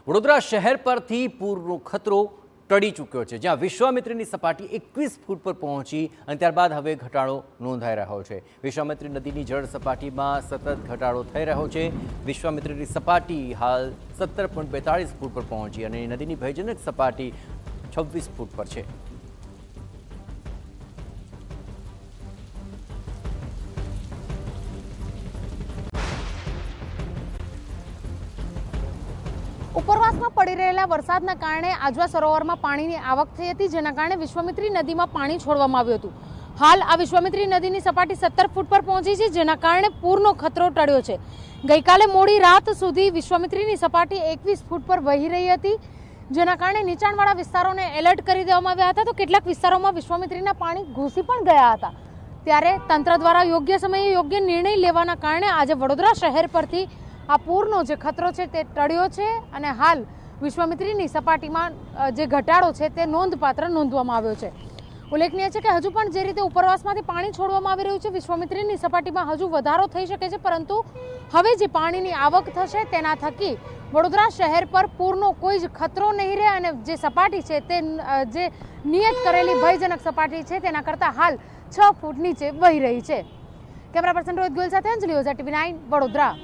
વડોદરા શહેર પરથી પૂરનો ખતરો ટળી ચૂક્યો છે, જ્યાં વિશ્વામિત્રીની સપાટી 21 ફૂટ પર પહોંચી અને ત્યારબાદ હવે ઘટાડો નોંધાઈ રહ્યો છે। વિશ્વામિત્રી નદીની જળ સપાટીમાં સતત ઘટાડો થઈ રહ્યો છે। વિશ્વામિત્રીની સપાટી હાલ 17.42 ફૂટ પર પહોંચી અને નદીની ભયજનક સપાટી 26 ફૂટ પર છે। ઉપરવાસમાં પડી રહેલા વરસાદના કારણે આજવા સરોવરમાં પાણીની આવક થઈ હતી, જેના કારણે વિશ્વામિત્રી નદીમાં પાણી છોડવામાં આવ્યું હતું। હાલ આ વિશ્વામિત્રી નદીની સપાટી 17 ફૂટ પર પહોંચી છે, જેના કારણે પૂરનો ખતરો ટળ્યો છે। ગઈકાલે મોડી રાત સુધી વિશ્વામિત્રીની સપાટી 21 ફૂટ પર વહી રહી હતી, જેના કારણે નીચાણવાળા વિસ્તારોને એલર્ટ કરી દેવામાં આવ્યા હતા, તો કેટલાક વિસ્તારોમાં વિશ્વામિત્રીના પાણી ઘૂસી પણ ગયા હતા। ત્યારે તંત્ર દ્વારા યોગ્ય સમયે યોગ્ય નિર્ણય લેવાના કારણે આજે વડોદરા શહેર પરથી આ પૂરનો જે ખતરો છે તે ટળ્યો છે અને હાલ વિશ્વામિત્રીની સપાટીમાં જે ઘટાડો છે તે નોંધપાત્ર નોંધવામાં આવ્યો છે। ઉલ્લેખનીય છે કે હજુ પણ જે રીતે ઉપરવાસમાંથી પાણી છોડવામાં આવી રહ્યું છે, વિશ્વામિત્રીની સપાટીમાં હજુ વધારો થઈ શકે છે, પરંતુ હવે જે પાણીની આવક થશે તેના થકી વડોદરા શહેર પર પૂરનો કોઈ જ ખતરો નહીં રહે અને જે સપાટી છે તે જે નિયત કરેલી ભયજનક સપાટી છે તેના કરતાં હાલ 6 ફૂટ નીચે વહી રહી છે। કેમેરા પર્સન રોહિત ગોયલ સાથે અંજલિ ઓઝા, TV9 વડોદરા।